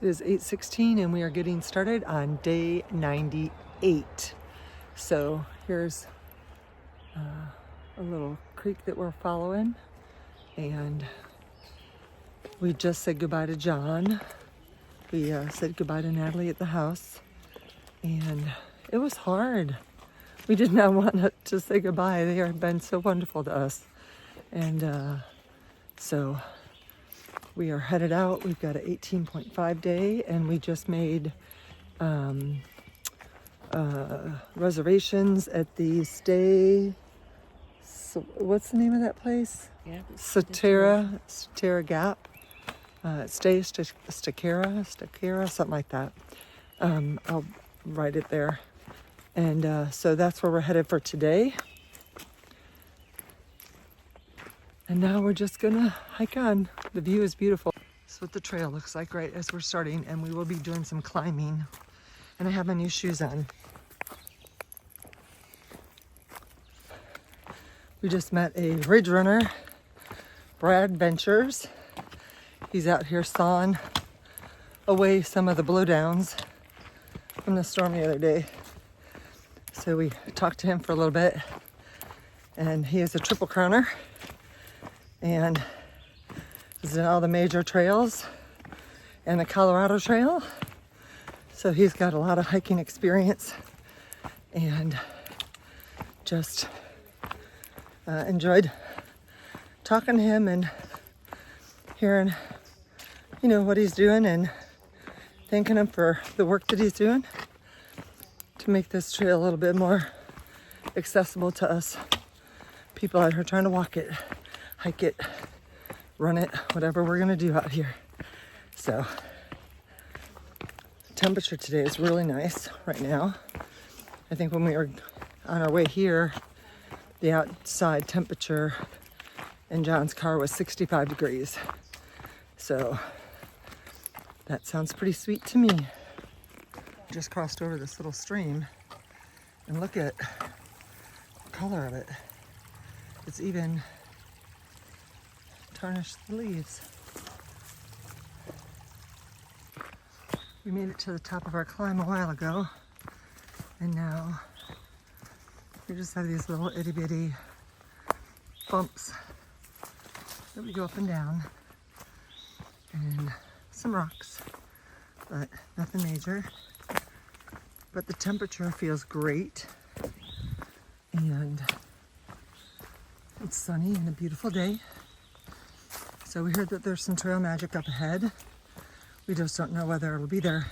It is 8:16 and we are getting started on day 98. So here's a little creek that we're following, and we just said goodbye to John. We said goodbye to Natalie at the house, and it was hard. We did not want to say goodbye. They have been so wonderful to us. And so we are headed out. We've got an 18.5 day, and we just made reservations at the stay. So what's the name of that place? Yeah. Statera Gap. Stakera, something like that. I'll write it there. And so that's where we're headed for today. And now we're just gonna hike on. The view is beautiful. That's what the trail looks like right as we're starting, and we will be doing some climbing. And I have my new shoes on. We just met a ridge runner, Brad Ventures. He's out here sawing away some of the blowdowns from the storm the other day. So we talked to him for a little bit, and he is a triple crowner and is in all the major trails and the Colorado Trail. So he's got a lot of hiking experience, and just enjoyed talking to him and hearing, what he's doing, and thanking him for the work that he's doing to make this trail a little bit more accessible to us people out here trying to walk it, hike it, run it, whatever we're gonna do out here. So the temperature today is really nice right now. I think when we were on our way here, the outside temperature in John's car was 65 degrees. So that sounds pretty sweet to me. Just crossed over this little stream, and look at the color of it. It's even tarnished the leaves. We made it to the top of our climb a while ago, and now we just have these little itty bitty bumps that we go up and down, and some rocks, but nothing major. But the temperature feels great, and it's sunny and a beautiful day. So we heard that there's some trail magic up ahead. We just don't know whether it'll be there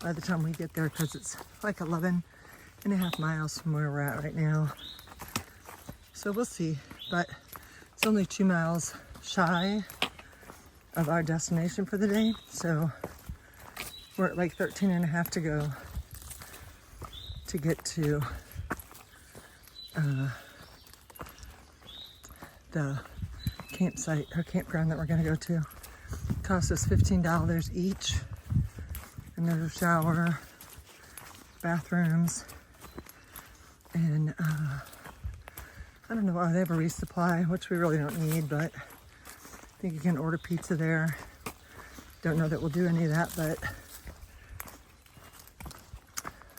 by the time we get there, because it's like 11.5 miles from where we're at right now. So we'll see, but it's only 2 miles shy of our destination for the day. So we're at like 13.5 to go to get to the campsite or campground that we're gonna go to. It costs us $15 each, and there's a shower, bathrooms, and I don't know, they have a resupply, which we really don't need, but I think you can order pizza there. Don't know that we'll do any of that, but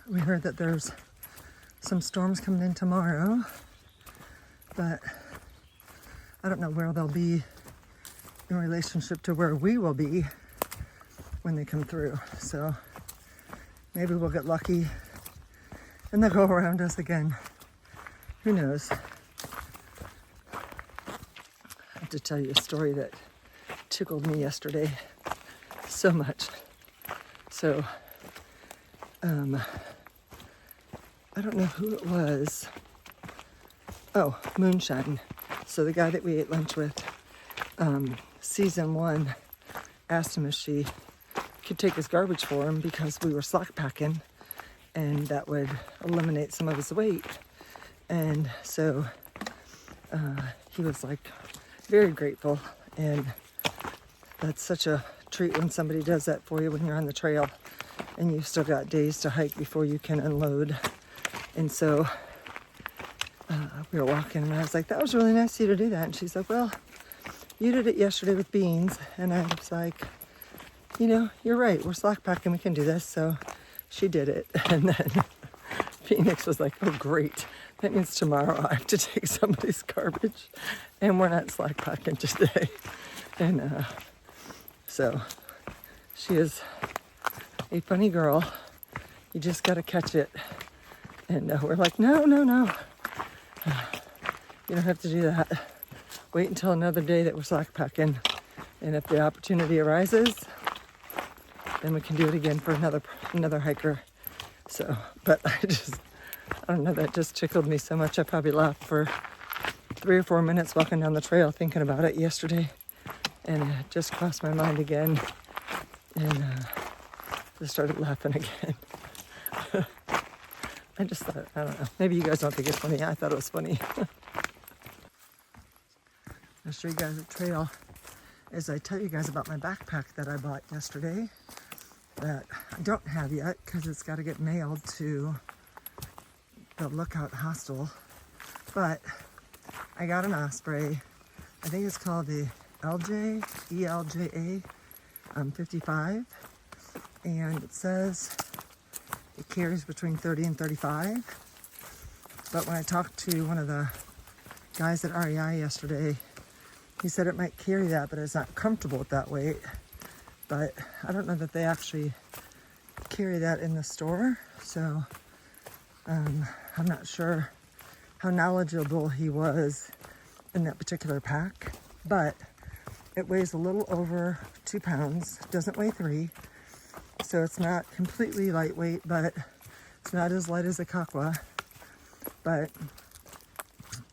we heard that there's some storms coming in tomorrow, but I don't know where they'll be in relationship to where we will be when they come through. So maybe we'll get lucky and they'll go around us again. Who knows? I have to tell you a story that tickled me yesterday so much. So, I don't know who it was. Oh, Moonshine. So the guy that we ate lunch with, season 1, asked him if she could take his garbage for him because we were slack packing, and that would eliminate some of his weight. And so he was like very grateful, and that's such a treat when somebody does that for you when you're on the trail and you've still got days to hike before you can unload. And so we were walking, and I was like, that was really nice of you to do that. And she's like, well, you did it yesterday with beans. And I was like, you know, you're right. We're slack packing. We can do this. So she did it. And then Phoenix was like, oh, great. That means tomorrow I have to take somebody's garbage. And we're not slack packing today. And so she is a funny girl. You just got to catch it. And we're like, no. You don't have to do that. Wait until another day that we're slack packing. And if the opportunity arises, then we can do it again for another hiker. So, but I don't know, that just tickled me so much. I probably laughed for 3 or 4 minutes walking down the trail thinking about it yesterday. And it just crossed my mind again. And just started laughing again. I just thought, I don't know, maybe you guys don't think it's funny. I thought it was funny. I'll show you guys a trail as I tell you guys about my backpack that I bought yesterday that I don't have yet because it's got to get mailed to the Lookout Hostel. But I got an Osprey. I think it's called the ELJA 55. And it says it carries between 30 and 35. But when I talked to one of the guys at REI yesterday, he said it might carry that, but it's not comfortable at that weight. But I don't know that they actually carry that in the store. So I'm not sure how knowledgeable he was in that particular pack. But it weighs a little over 2 pounds, doesn't weigh 3. So it's not completely lightweight, but it's not as light as a Kakwa. But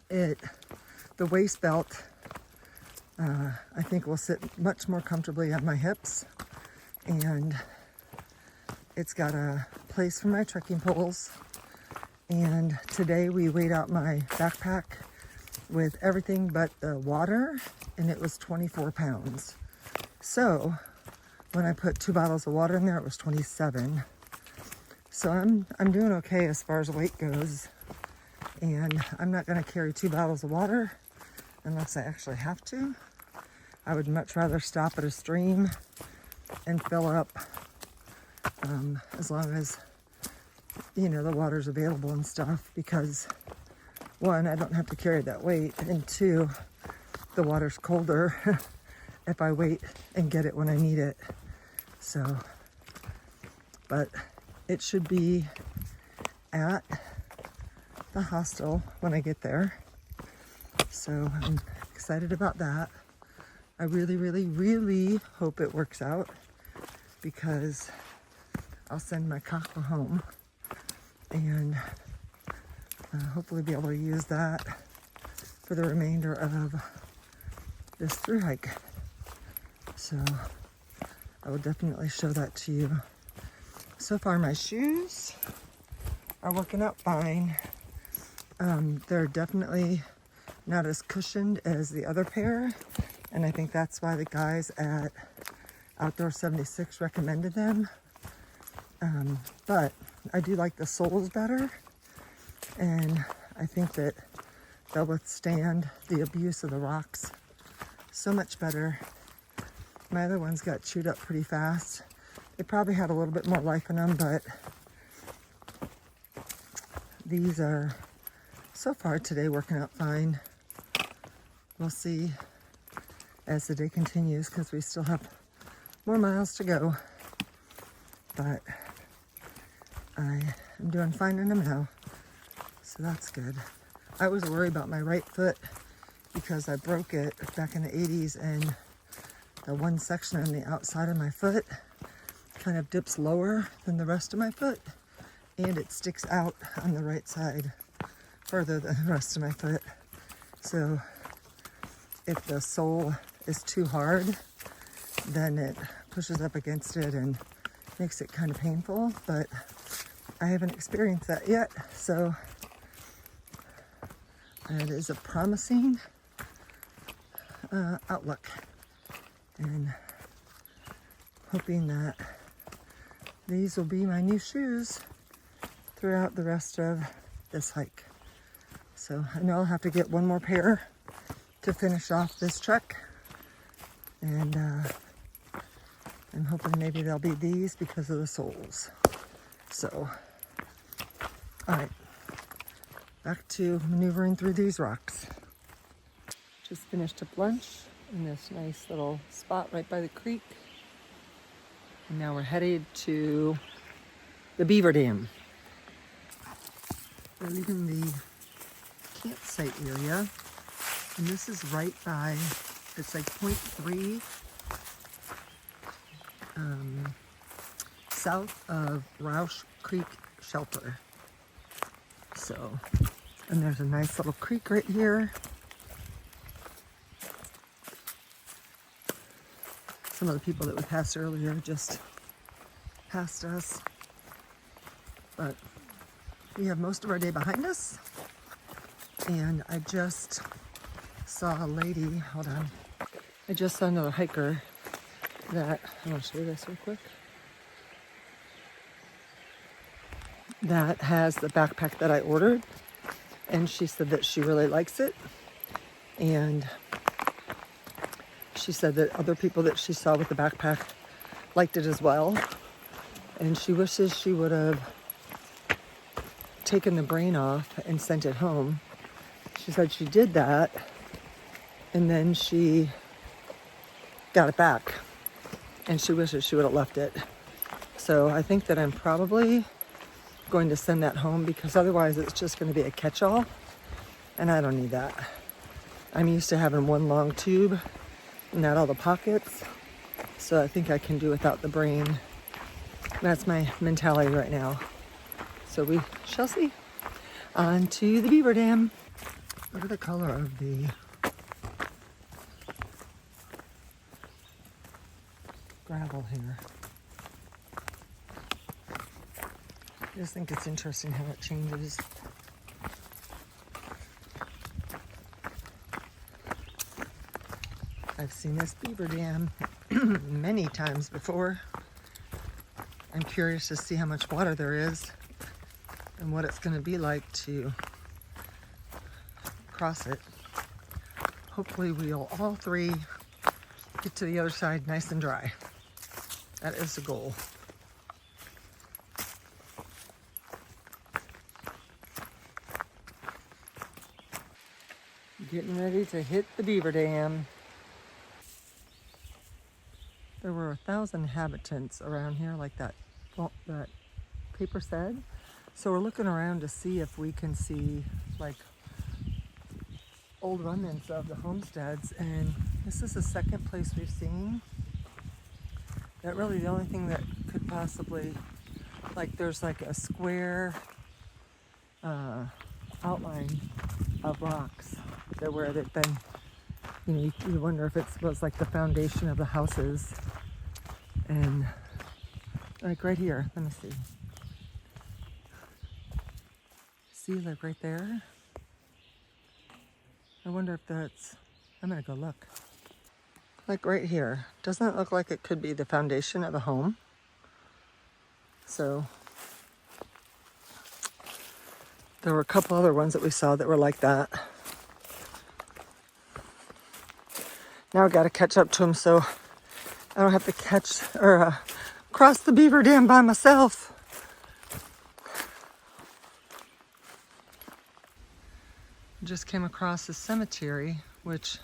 the waist belt, I think will sit much more comfortably on my hips. And it's got a place for my trekking poles. And today we weighed out my backpack with everything but the water, and it was 24 pounds. So when I put 2 bottles of water in there, it was 27. So I'm doing okay as far as weight goes. And I'm not going to carry 2 bottles of water unless I actually have to. I would much rather stop at a stream and fill up, as long as, you know, the water's available and stuff, because 1, I don't have to carry that weight, and 2, the water's colder if I wait and get it when I need it. So, but it should be at the hostel when I get there. So I'm excited about that. I really hope it works out, because I'll send my Kakwa home and hopefully be able to use that for the remainder of this thru hike. So I will definitely show that to you. So far my shoes are working out fine. They're definitely not as cushioned as the other pair, and I think that's why the guys at Outdoor 76 recommended them. But I do like the soles better, and I think that they'll withstand the abuse of the rocks so much better. My other ones got chewed up pretty fast. They probably had a little bit more life in them, but these are so far today working out fine. We'll see as the day continues, because we still have more miles to go. But I am doing fine in them now, so that's good. I was worried about my right foot because I broke it back in the 80s, and the one section on the outside of my foot kind of dips lower than the rest of my foot, and it sticks out on the right side further than the rest of my foot. So if the sole is too hard, then it pushes up against it and makes it kind of painful, but I haven't experienced that yet, so it is a promising outlook, and hoping that these will be my new shoes throughout the rest of this hike. So I know I'll have to get one more pair to finish off this trek, and I'm hoping maybe they'll be these because of the soles. So, all right, back to maneuvering through these rocks. Just finished up lunch in this nice little spot right by the creek. And now we're headed to the Beaver Dam. We're leaving the campsite area, and this is right by, it's like 0.3 south of Roush Creek Shelter. So, and there's a nice little creek right here. Some of the people that we passed earlier just passed us, but we have most of our day behind us. And I just saw a lady, hold on. I just saw another hiker that, I want to show you this real quick, that has the backpack that I ordered. And she said that she really likes it. And she said that other people that she saw with the backpack liked it as well. And she wishes she would have taken the brain off and sent it home. She said she did that, and then she got it back, and she wishes she would have left it. So I think that I'm probably going to send that home, because otherwise it's just going to be a catch-all, and I don't need that. I'm used to having one long tube, not all the pockets, so I think I can do without the brain. That's my mentality right now. So we shall see. On to the Beaver Dam. Look at the color of the gravel here. I just think it's interesting how it changes. I've seen this Beaver Dam many times before. I'm curious to see how much water there is and what it's going to be like to cross it. Hopefully we'll all three get to the other side nice and dry. That is the goal. Getting ready to hit the Beaver Dam. There were 1,000 inhabitants around here, like that paper said. So we're looking around to see if we can see like old remnants of the homesteads, and this is the second place we've seen. That really the only thing that could possibly, like there's like a square outline of rocks that where they've been, you know, you wonder if it was like the foundation of the houses. And like right here, let me see. See, like right there? I wonder if that's, I'm gonna go look. Like right here, doesn't it look like it could be the foundation of a home? So, there were a couple other ones that we saw that were like that. Now I gotta catch up to them so I don't have to catch or cross the Beaver Dam by myself. Just came across a cemetery which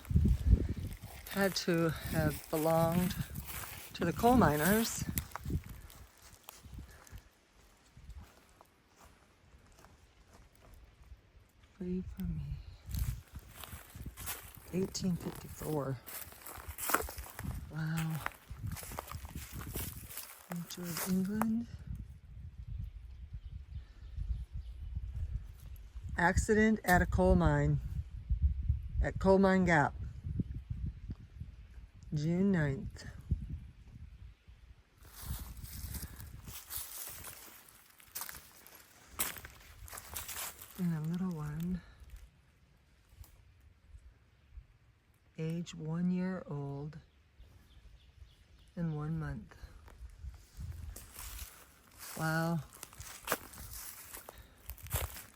had to have belonged to the coal miners. Free for me. 1854. Wow. Future of England. Accident at a coal mine. At Coal Mine Gap. June 9th. And a little one. Age 1 year old and 1 month. Wow.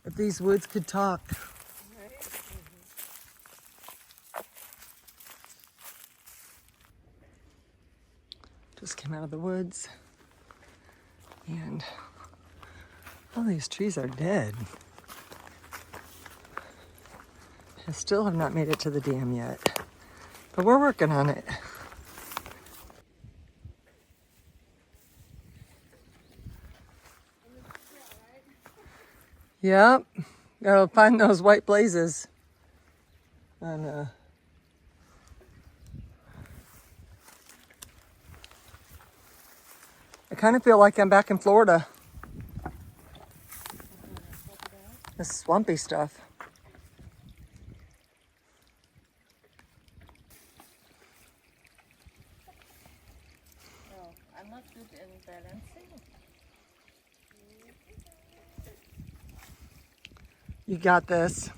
If these woods could talk. Just came out out of the woods. And all these trees are dead. I still have not made it to the dam yet, but we're working on it. Yep, gotta find those white blazes. And I kind of feel like I'm back in Florida. This swampy stuff. No, I'm not good in balancing. You got this.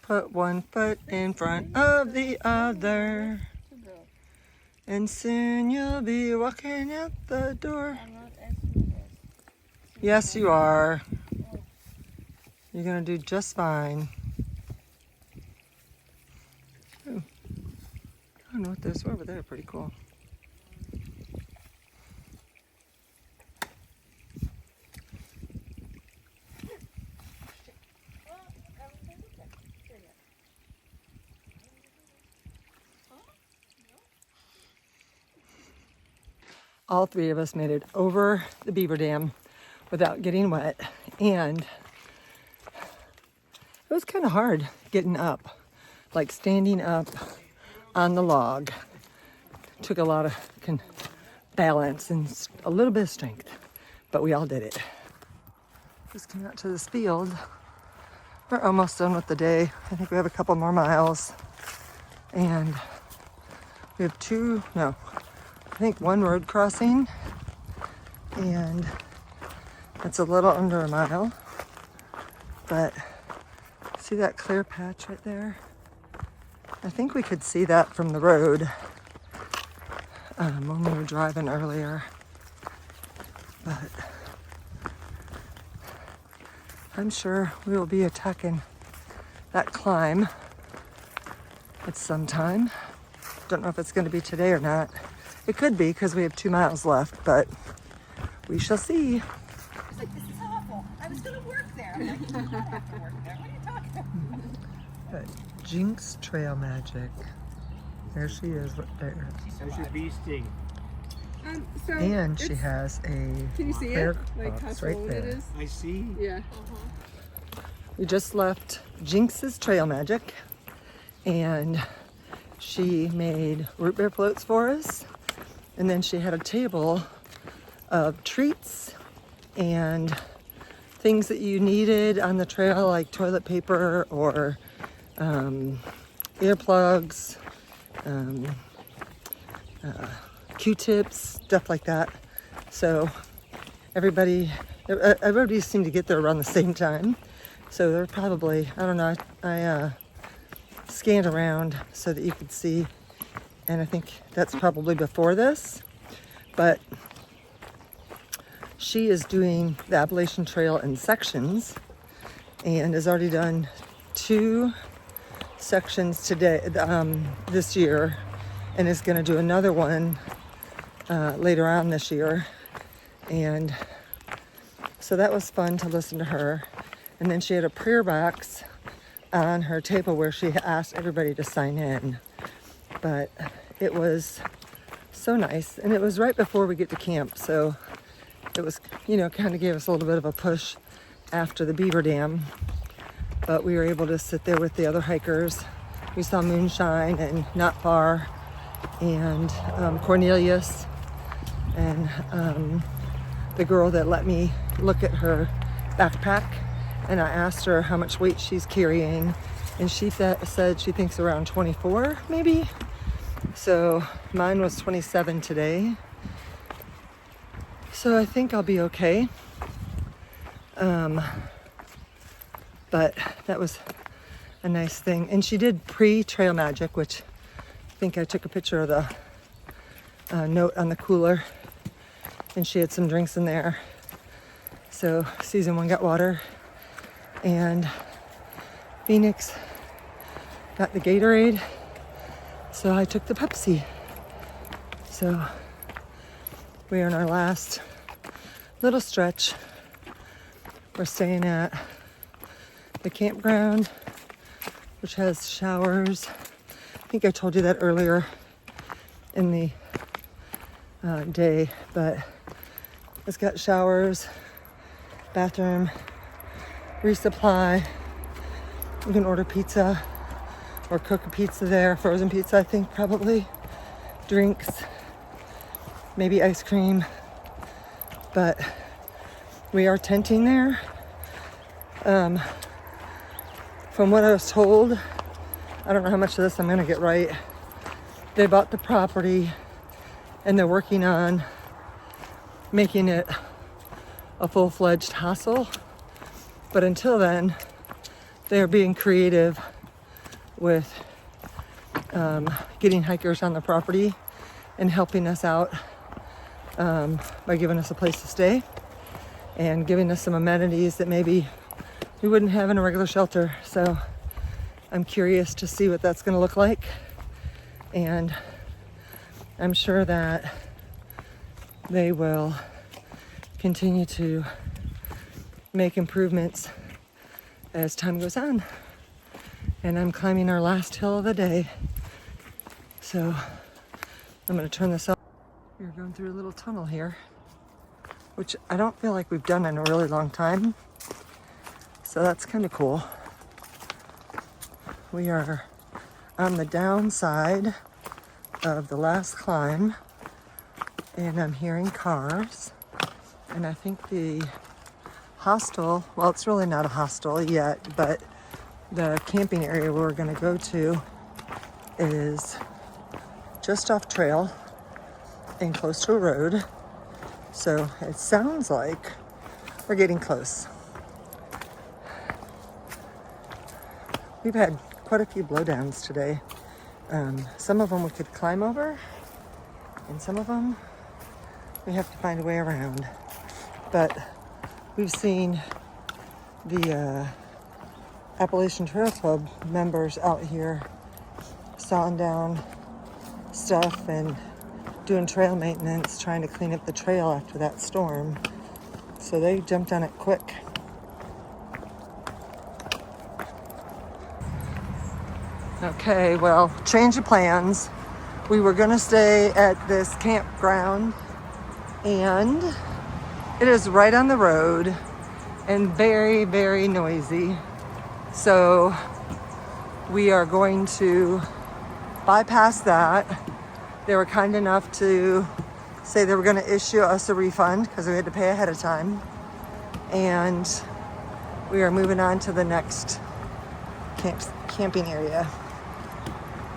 Put one foot in front of the other, and soon you'll be walking out the door. I'm not as good as. Yes, you are. You're gonna do just fine. Ooh. I don't know what those were, but they're pretty cool. All three of us made it over the Beaver Dam without getting wet, and it was kind of hard getting up, like standing up on the log. Took a lot of balance and a little bit of strength, but we all did it. Just came out to this field. We're almost done with the day. I think we have a couple more miles, and we have I think one road crossing, and it's a little under a mile. But see that clear patch right there? I think we could see that from the road when we were driving earlier. But I'm sure we will be attacking that climb at some time. Don't know if it's going to be today or not. It could be because we have 2 miles left, but we shall see. It's like, this is awful. I was going to work there. I'm like, you don't have to work there. What are you talking about? Jinx Trail Magic. There she is right there. There's your bee sting. And she has a Can you see hair it? Like how right swollen it there. is? I see. Yeah. We just left Jinx's Trail Magic, and she made root beer floats for us. And then she had a table of treats and things that you needed on the trail, like toilet paper or earplugs, Q-tips, stuff like that. So everybody seemed to get there around the same time. So they're probably, I don't know, I scanned around so that you could see, and I think that's probably before this. But she is doing the Appalachian Trail in sections and has already done 2 sections today, this year, and is going to do another one later on this year. And so that was fun to listen to her. And then she had a prayer box on her table where she asked everybody to sign in. But it was so nice, and it was right before we get to camp, so it was, kind of gave us a little bit of a push after the Beaver Dam. But we were able to sit there with the other hikers. We saw moonshine and Not Far and Cornelius and the girl that let me look at her backpack, and I asked her how much weight she's carrying, and she said she thinks around 24 maybe. So mine was 27 today, so I think I'll be okay. But that was a nice thing. And she did pre-Trail Magic, which I think I took a picture of the note on the cooler, and she had some drinks in there. So season 1 got water, and Phoenix got the Gatorade, So I took the Pepsi. So we are in our last little stretch. We're staying at the campground, which has showers. I think I told you that earlier in the day, but it's got showers, bathroom, resupply. You can order pizza or cook a pizza there, frozen pizza, I think, probably. Drinks, maybe ice cream. But we are tenting there. From what I was told, I don't know how much of this I'm gonna get right. They bought the property and they're working on making it a full-fledged hostel. But until then, they're being creative with getting hikers on the property and helping us out by giving us a place to stay and giving us some amenities that maybe we wouldn't have in a regular shelter. So I'm curious to see what that's going to look like, and I'm sure that they will continue to make improvements as time goes on. And I'm climbing our last hill of the day, so I'm going to turn this off. We're going through a little tunnel here, which I don't feel like we've done in a really long time. So that's kind of cool. We are on the downside of the last climb, and I'm hearing cars. And I think the hostel, well, it's really not a hostel yet, but the camping area we're going to go to is just off trail and close to a road. So it sounds like we're getting close. We've had quite a few blowdowns today. Some of them we could climb over, and some of them we have to find a way around. But we've seen the Appalachian Trail Club members out here sawing down stuff and doing trail maintenance, trying to clean up the trail after that storm. So they jumped on it quick. Okay, well, change of plans. We were gonna stay at this campground, and it is right on the road and very, very noisy. So we are going to bypass that. They were kind enough to say they were going to issue us a refund because we had to pay ahead of time. And we are moving on to the next camping area.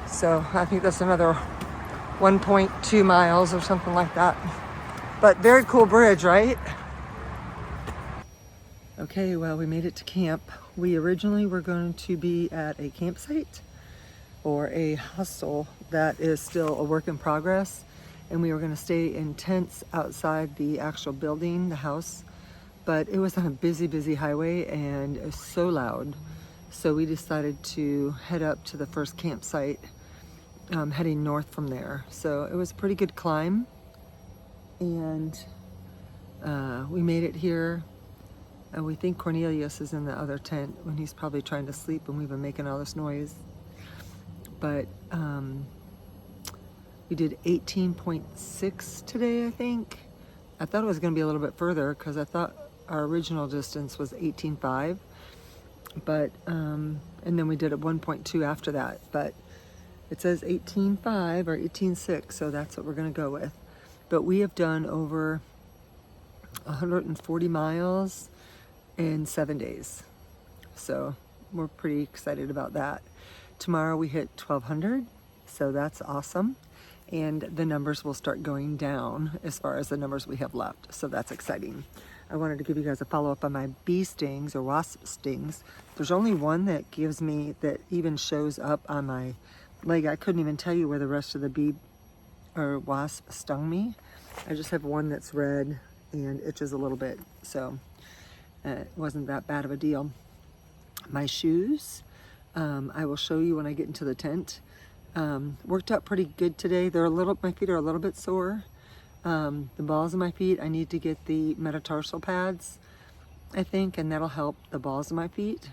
So I think that's another 1.2 miles or something like that. But very cool bridge, right? Okay, well, we made it to camp. We originally were going to be at a campsite or a hostel that is still a work in progress, and we were going to stay in tents outside the actual building, the house, but it was on a busy highway and it was so loud. So we decided to head up to the first campsite, heading north from there. So it was a pretty good climb, and we made it here. And we think Cornelius is in the other tent when he's probably trying to sleep, and we've been making all this noise. But we did 18.6 today, I think. I thought it was going to be a little bit further because I thought our original distance was 18.5. But, and then we did a 1.2 after that. But it says 18.5 or 18.6, so that's what we're going to go with. But we have done over 140 miles in 7 days. So we're pretty excited about that. Tomorrow we hit 1,200, so that's awesome. And the numbers will start going down as far as the numbers we have left. So that's exciting. I wanted to give you guys a follow-up on my bee stings or wasp stings. There's only one that gives me, that even shows up on my leg. I couldn't even tell you where the rest of the bee or wasp stung me. I just have one that's red and itches a little bit. So it wasn't that bad of a deal. My shoes, I will show you when I get into the tent. Worked out pretty good today. My feet are a little bit sore. The balls of my feet, I need to get the metatarsal pads, I think, and that'll help the balls of my feet.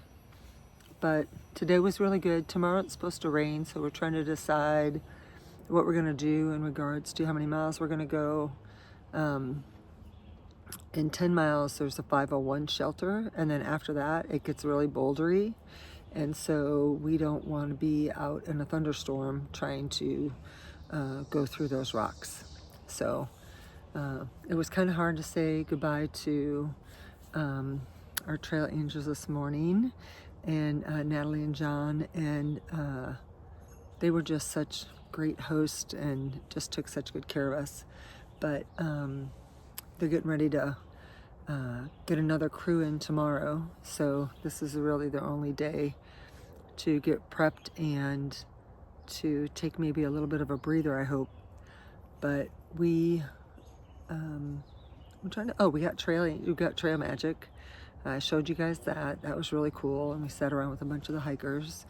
But today was really good. Tomorrow it's supposed to rain, so we're trying to decide what we're gonna do in regards to how many miles we're gonna go. In 10 miles, there's a 501 shelter, and then after that, it gets really bouldery. And so we don't want to be out in a thunderstorm trying to go through those rocks. So it was kind of hard to say goodbye to our trail angels this morning, and Natalie and John, and they were just such great hosts and just took such good care of us. But they're getting ready to get another crew in tomorrow, so this is really their only day to get prepped and to take maybe a little bit of a breather, I hope. But we we got trail magic. I showed you guys that. That was really cool, and we sat around with a bunch of the hikers.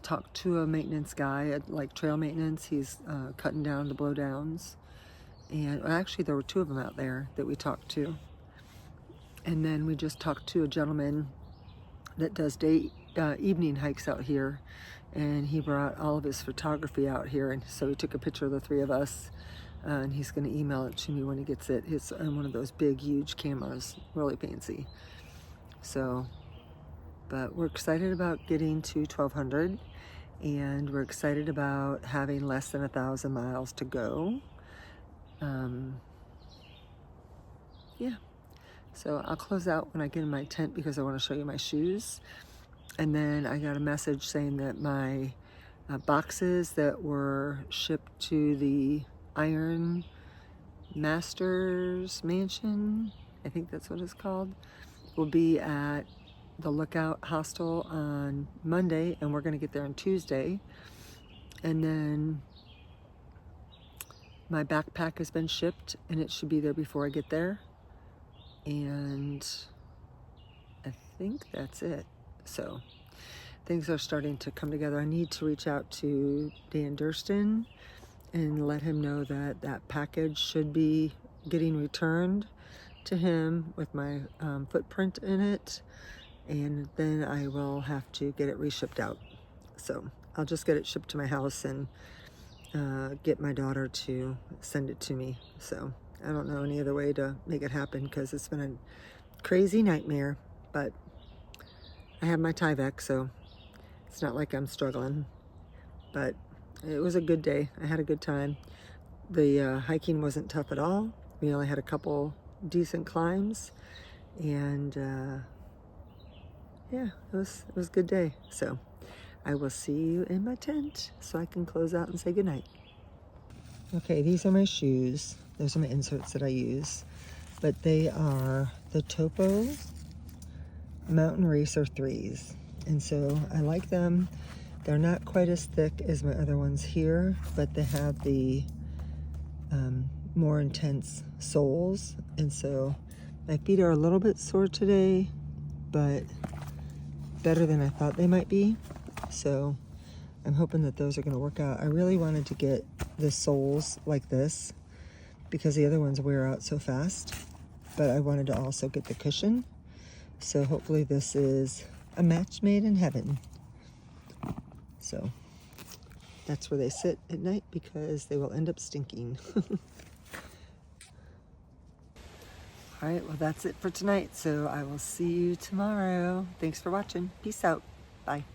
Talked to a maintenance guy at like trail maintenance. He's cutting down the blowdowns, and actually there were 2 of them out there that we talked to. And then we just talked to a gentleman that does evening hikes out here, and he brought all of his photography out here, and so he took a picture of the 3 of us, and he's going to email it to me when he gets it. It's on one of those big huge cameras, really fancy. So, but we're excited about getting to 1200, and we're excited about having less than 1,000 miles to go. Yeah, so I'll close out when I get in my tent because I want to show you my shoes. And then I got a message saying that my boxes that were shipped to the Iron Masters Mansion, I think that's what it's called, will be at the Lookout Hostel on Monday, and we're going to get there on Tuesday. And then my backpack has been shipped, and it should be there before I get there. And I think that's it. So things are starting to come together. I need to reach out to Dan Durston and let him know that that package should be getting returned to him with my footprint in it, and then I will have to get it reshipped out. So I'll just get it shipped to my house and get my daughter to send it to me. So I don't know any other way to make it happen because it's been a crazy nightmare, but I have my Tyvek, so it's not like I'm struggling. But it was a good day. I had a good time. The hiking wasn't tough at all. We only had a couple decent climbs, and yeah, it was a good day. So I will see you in my tent so I can close out and say goodnight. Okay, these are my shoes. Those are my inserts that I use, but they are the Topo Mountain Racer 3s, and so I like them. They're not quite as thick as my other ones here, but they have the more intense soles, and so my feet are a little bit sore today, but better than I thought they might be. So I'm hoping that those are going to work out. I really wanted to get the soles like this because the other ones wear out so fast, but I wanted to also get the cushion. So hopefully this is a match made in heaven. So that's where they sit at night because they will end up stinking. All right, well, that's it for tonight. So I will see you tomorrow. Thanks for watching. Peace out. Bye.